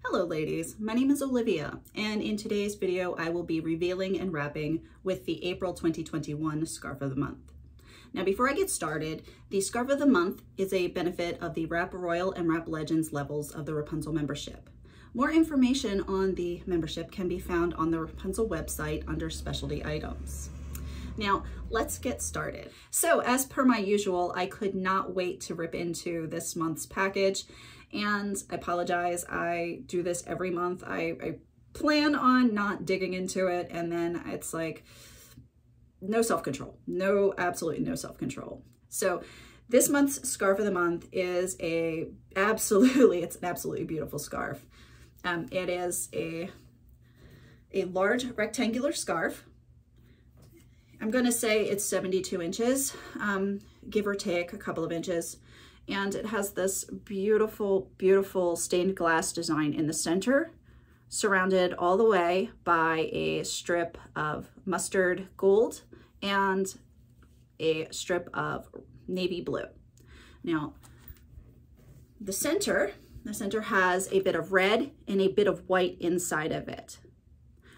Hello ladies, my name is Olivia, and in today's video I will be revealing and wrapping with the April 2021 Scarf of the Month. Now before I get started, the Scarf of the Month is a benefit of the Wrap Royal and Wrap Legends levels of the Wrapunzel membership. More information on the membership can be found on the Wrapunzel website under specialty items. Now, let's get started. So as per my usual, I could not wait to rip into this month's package, and I apologize, I do this every month. I plan on not digging into it, and then it's like, no self-control. Absolutely no self-control. So this month's Scarf of the Month is it's an absolutely beautiful scarf. It is a large rectangular scarf. I'm going to say it's 72 inches, give or take a couple of inches. And it has this beautiful, beautiful stained glass design in the center, surrounded all the way by a strip of mustard gold and a strip of navy blue. Now, the center has a bit of red and a bit of white inside of it.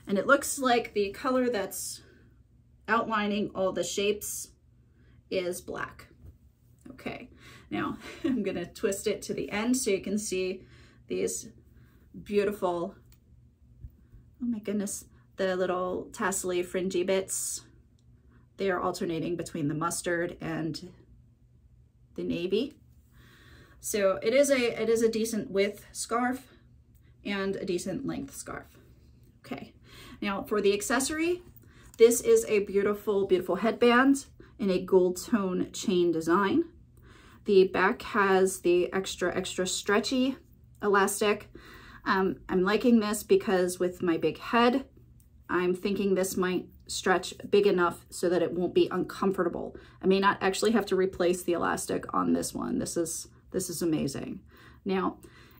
And it looks like the color that's outlining all the shapes is black. Okay, now I'm gonna twist it to the end so you can see these beautiful, oh my goodness, the little tassely fringy bits. They are alternating between the mustard and the navy. So it is a decent width scarf and a decent length scarf. Okay, now for the accessory, this is a beautiful, beautiful headband in a gold tone chain design. The back has the extra stretchy elastic. I'm liking this because with my big head, I'm thinking this might stretch big enough so that it won't be uncomfortable. I may not actually have to replace the elastic on this one. This is amazing. Now,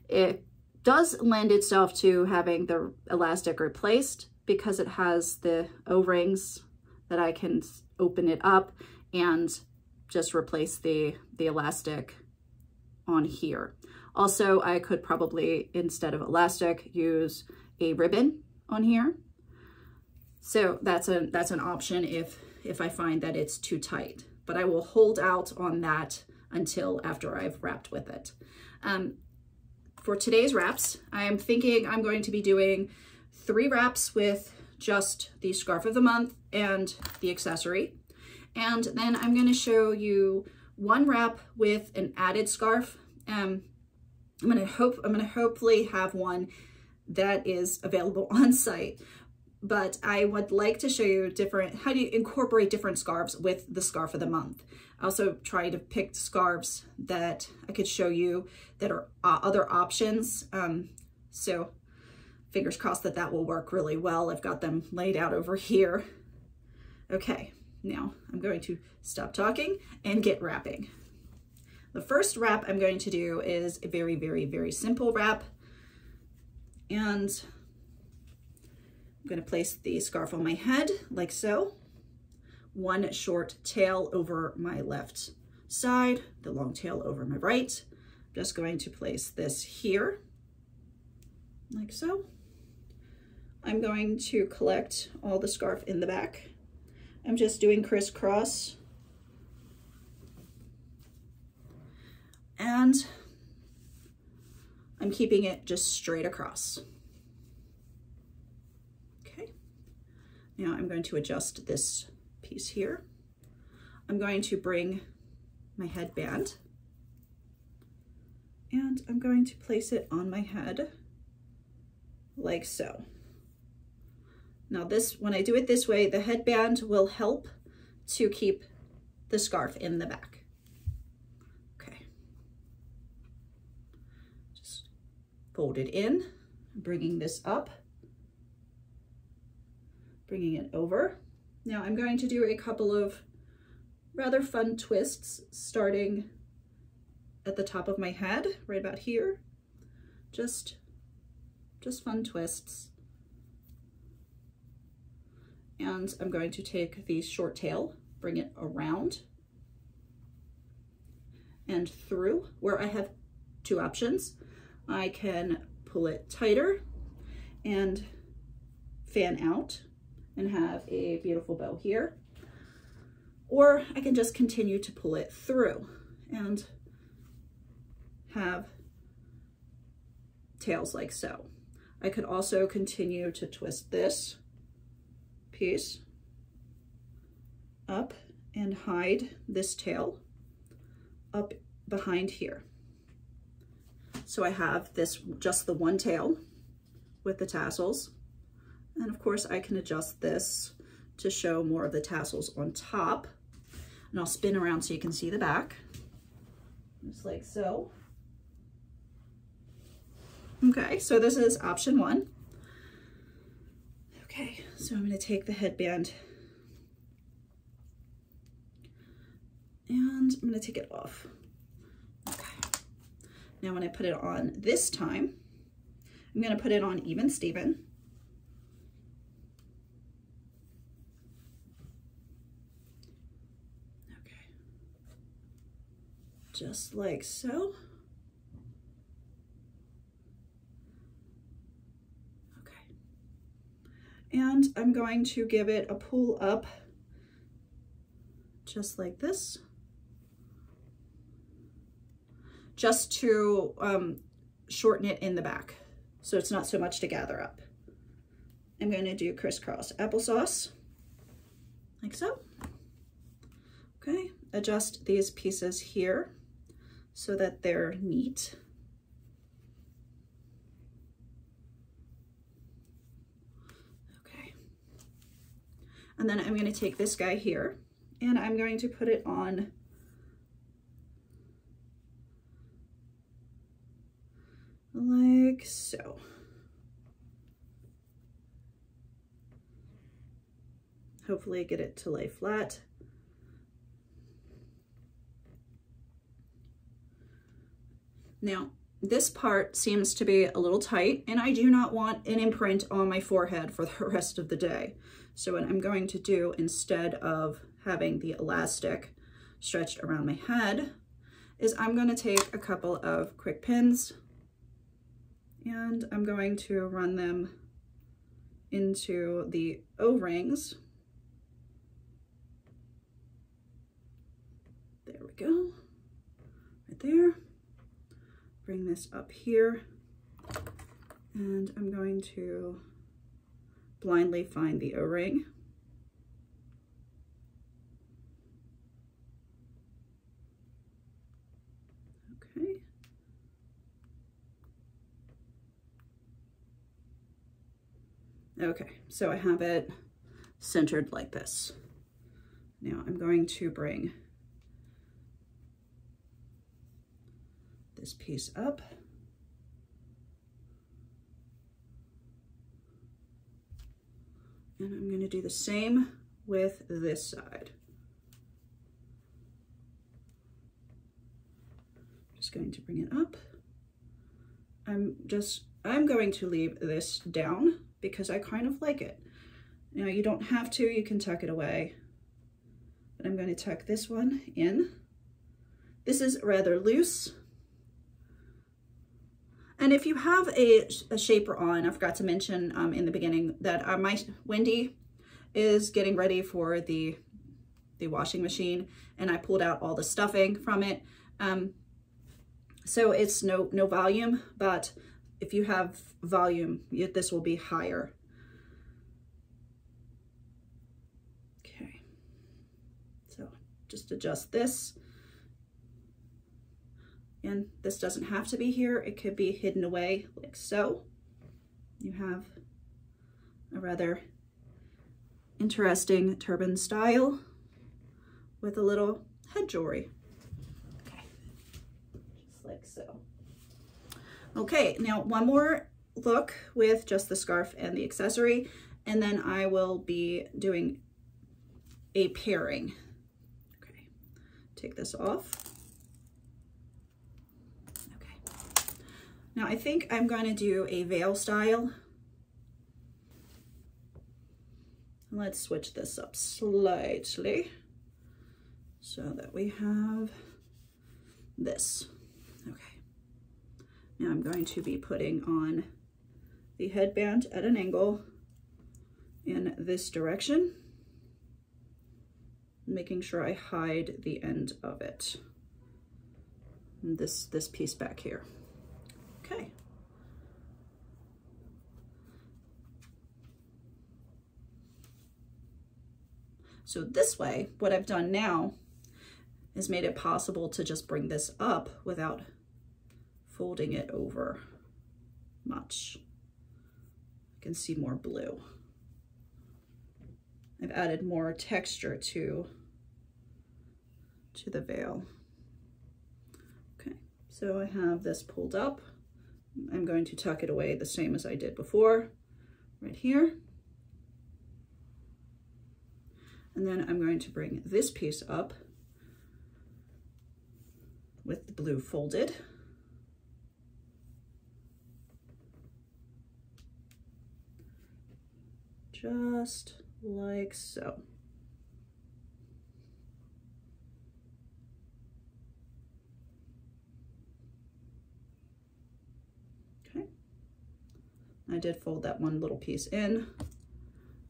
it does lend itself to having the elastic replaced because it has the O-rings that I can open it up and just replace the elastic on here. Also, I could probably, instead of elastic, use a ribbon on here. So that's an option if I find that it's too tight, but I will hold out on that until after I've wrapped with it. For today's wraps, I am thinking I'm going to be doing 3 wraps with just the Scarf of the Month and the accessory. And then I'm going to show you 1 wrap with an added scarf. I'm going to hopefully have one that is available on site, but I would like to show you how do you incorporate different scarves with the Scarf of the Month. I also try to pick scarves that I could show you that are other options. So fingers crossed that will work really well. I've got them laid out over here. Okay, now I'm going to stop talking and get wrapping. The first wrap I'm going to do is a very, very, very simple wrap. And I'm going to place the scarf on my head like so. 1 short tail over my left side, the long tail over my right. I'm just going to place this here like so. I'm going to collect all the scarf in the back. I'm just doing crisscross. And I'm keeping it just straight across. Okay. Now I'm going to adjust this piece here. I'm going to bring my headband and I'm going to place it on my head like so. Now when I do it this way, the headband will help to keep the scarf in the back. Okay. Just fold it in, bringing this up, bringing it over. Now I'm going to do a couple of rather fun twists starting at the top of my head, right about here. Just fun twists. And I'm going to take the short tail, bring it around and through, where I have 2 options. I can pull it tighter and fan out and have a beautiful bow here. Or I can just continue to pull it through and have tails like so. I could also continue to twist this piece up and hide this tail up behind here. So I have this, just the one tail with the tassels. And of course I can adjust this to show more of the tassels on top. And I'll spin around so you can see the back, just like so. Okay, so this is option one. Okay, so I'm going to take the headband and I'm going to take it off. Okay, now when I put it on this time, I'm going to put it on even Steven. Okay, just like so. And I'm going to give it a pull up just like this, just to shorten it in the back so it's not so much to gather up. I'm going to do crisscross applesauce like so. Okay, adjust these pieces here so that they're neat. And then I'm going to take this guy here and I'm going to put it on like so. Hopefully get it to lay flat. Now, this part seems to be a little tight and I do not want an imprint on my forehead for the rest of the day. So what I'm going to do, instead of having the elastic stretched around my head, is I'm going to take a couple of quick pins and I'm going to run them into the O-rings. There we go, right there. Bring this up here and I'm going to blindly find the O-ring. Okay. Okay, so I have it centered like this. Now I'm going to bring this piece up. And I'm going to do the same with this side. Just going to bring it up. I'm going to leave this down because I kind of like it. Now you don't have to, you can tuck it away. But I'm going to tuck this one in. This is rather loose. And if you have a shaper on, I forgot to mention in the beginning that my Wendy is getting ready for the washing machine, and I pulled out all the stuffing from it. So it's no volume, but if you have volume, this will be higher. Okay, so just adjust this. And this doesn't have to be here. It could be hidden away like so. You have a rather interesting turban style with a little head jewelry. Okay, just like so. Okay, now one more look with just the scarf and the accessory, and then I will be doing a pairing. Okay, take this off. Now I think I'm going to do a veil style. Let's switch this up slightly so that we have this. Okay. Now I'm going to be putting on the headband at an angle in this direction, making sure I hide the end of it. And this piece back here. Okay. So this way, what I've done now is made it possible to just bring this up without folding it over much. I can see more blue. I've added more texture to the veil. Okay, so I have this pulled up. I'm going to tuck it away the same as I did before, right here. And then I'm going to bring this piece up with the blue folded. Just like so. Okay. I did fold that one little piece in.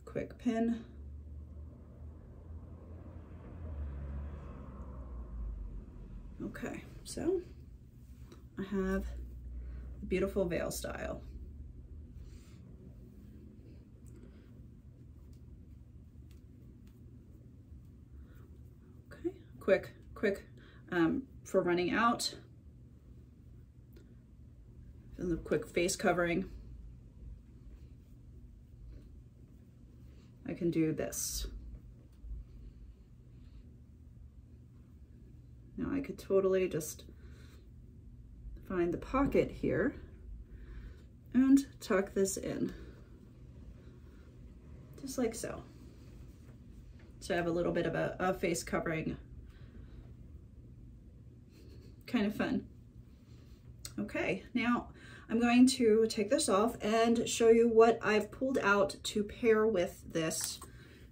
Quick pin. Okay, so I have a beautiful veil style. Okay, quick for running out. And the quick face covering. I can do this. Now I could totally just find the pocket here and tuck this in, just like so. So I have a little bit of a face covering. Kind of fun. Okay, now I'm going to take this off and show you what I've pulled out to pair with this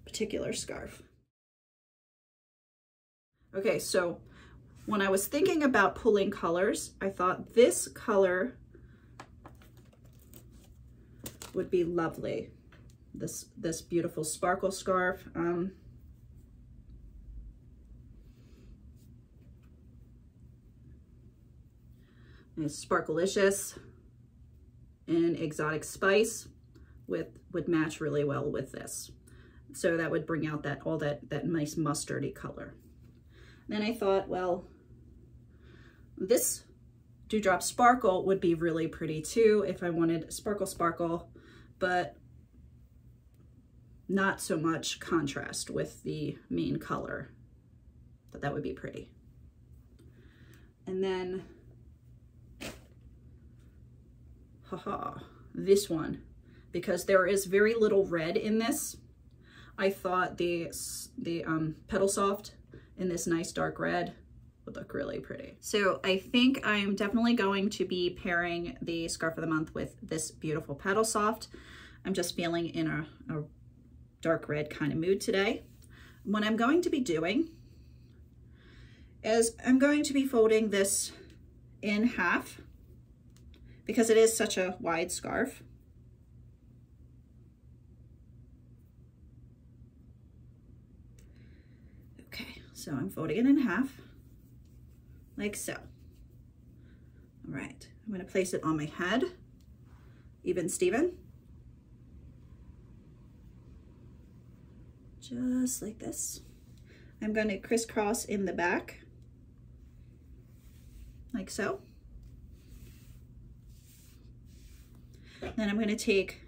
particular scarf. Okay, so when I was thinking about pulling colors, I thought this color would be lovely. This beautiful sparkle scarf. It's Sparkalicious and Exotic Spice would match really well with this. So that would bring out that nice mustardy color. Then I thought, well, this Dewdrop Sparkle would be really pretty too if I wanted sparkle sparkle, but not so much contrast with the main color. But that would be pretty. And then, this one, because there is very little red in this, I thought the Petal Soft in this nice dark red would look really pretty. So I think I'm definitely going to be pairing the Scarf of the Month with this beautiful Petal Soft. I'm just feeling in a dark red kind of mood today. What I'm going to be doing is I'm going to be folding this in half because it is such a wide scarf. Okay, so I'm folding it in half, like so. All right, I'm gonna place it on my head, even Steven. Just like this. I'm gonna crisscross in the back, like so. Then I'm gonna take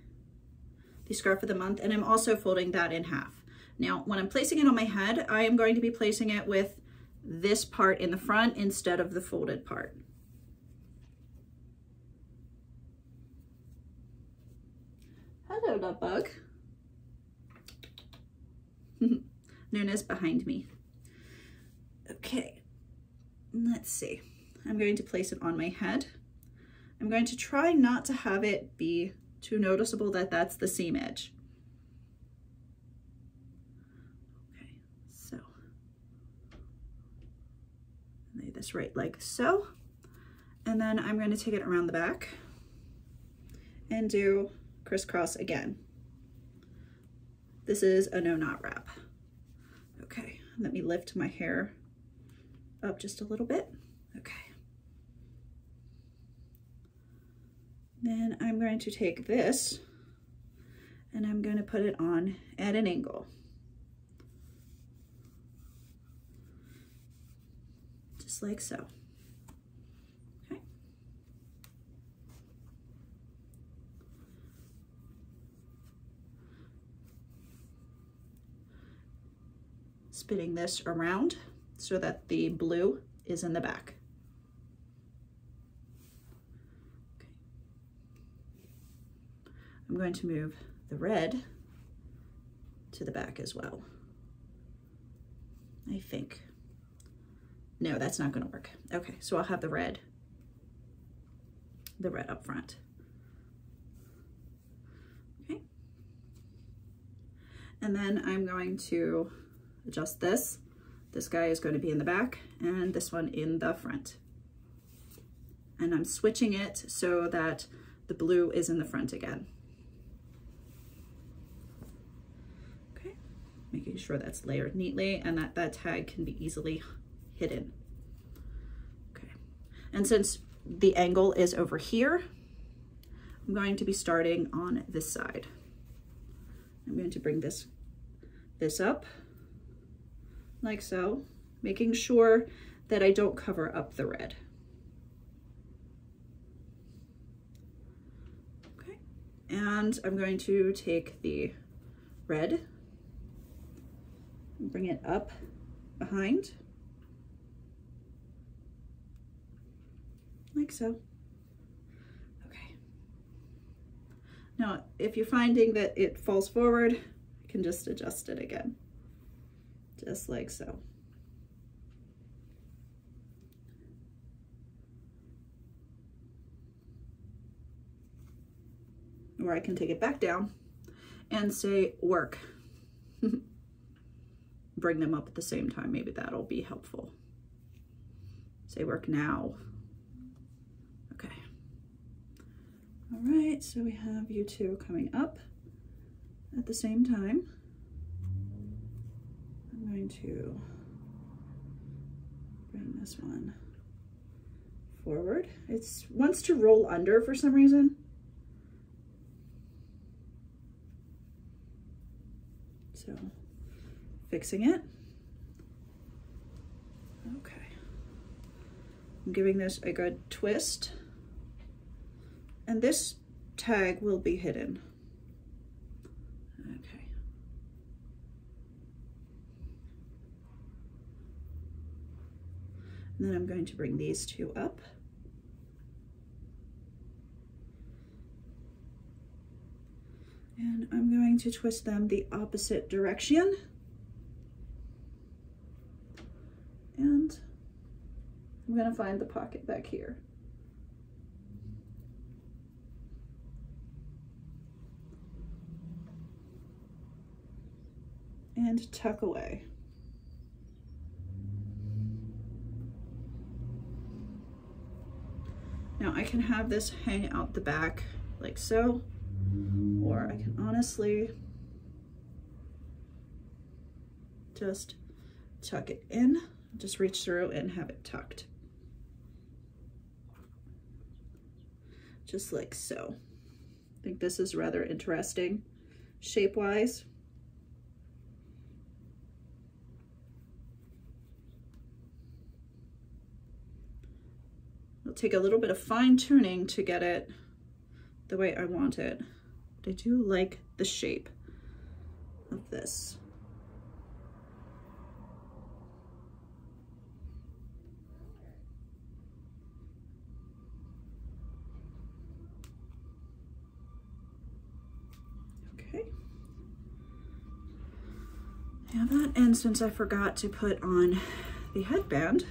the Scarf of the Month and I'm also folding that in half. Now, when I'm placing it on my head, I am going to be placing it with this part in the front instead of the folded part. Hello, love bug. Nuna's behind me. Okay, let's see. I'm going to place it on my head. I'm going to try not to have it be too noticeable that that's the seam edge. Okay, so lay this right like so. And then I'm going to take it around the back and do crisscross again. This is a no knot wrap. Okay, let me lift my hair up just a little bit. Okay. Then I'm going to take this and I'm going to put it on at an angle. Just like so. Okay. Spinning this around so that the blue is in the back. Okay. I'm going to move the red to the back as well, I think. No, that's not going to work. Okay, so I'll have the red up front. Okay. And then I'm going to adjust this. This guy is going to be in the back and this one in the front. And I'm switching it so that the blue is in the front again. Okay, making sure that's layered neatly and that that tag can be easily hidden. Okay, and since the angle is over here, I'm going to be starting on this side. I'm going to bring this up like so, making sure that I don't cover up the red. Okay, and I'm going to take the red and bring it up behind, like so. Okay. Now, if you're finding that it falls forward, you can just adjust it again. Just like so. Or I can take it back down and say work. Bring them up at the same time. Maybe that'll be helpful. Say work now. Okay. All right, so we have you two coming up at the same time. I'm going to bring this one forward. It wants to roll under for some reason. So, fixing it. Okay. I'm giving this a good twist. And this tag will be hidden. Okay. And then I'm going to bring these two up. And I'm going to twist them the opposite direction. And I'm going to find the pocket back here. And tuck away. Now I can have this hang out the back like so, or I can honestly just tuck it in, just reach through and have it tucked. Just like so. I think this is rather interesting shape-wise. It'll take a little bit of fine tuning to get it the way I want it. But I do like the shape of this. Okay. I have that, and since I forgot to put on the headband,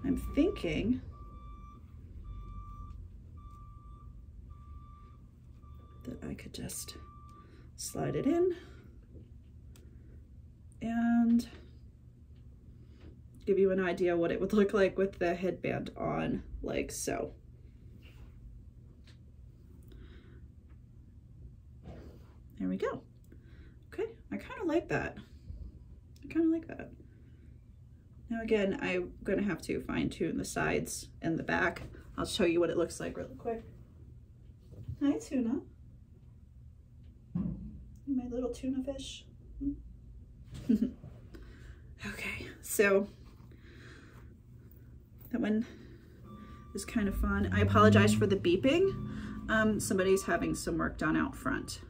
I'm thinking that I could just slide it in and give you an idea what it would look like with the headband on, like so. There we go. Okay, I kind of like that. I kind of like that. Now again, I'm going to have to fine tune the sides and the back. I'll show you what it looks like really quick. Hi, Tuna. My little tuna fish. Okay, so that one is kind of fun. I apologize for the beeping. Somebody's having some work done out front.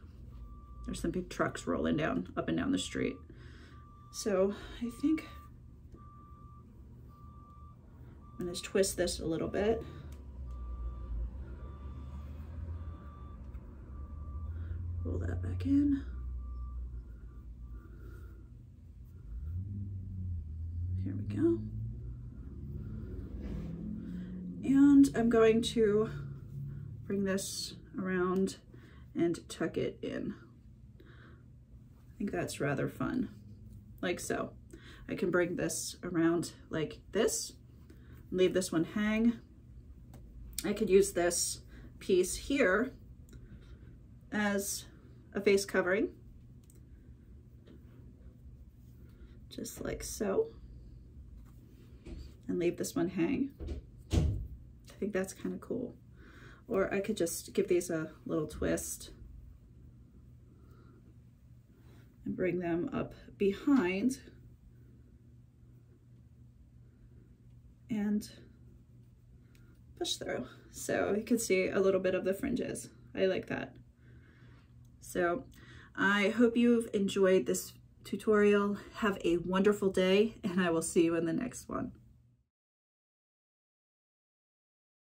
There's some big trucks rolling down, up and down the street. So I think I'm gonna twist this a little bit. Roll that back in. Here we go. And I'm going to bring this around and tuck it in. I think that's rather fun, like so. I can bring this around like this, leave this one hang. I could use this piece here as a face covering, just like so, and leave this one hang. I think that's kind of cool. Or I could just give these a little twist and bring them up behind and push through. So you can see a little bit of the fringes. I like that. So I hope you've enjoyed this tutorial. Have a wonderful day, and I will see you in the next one.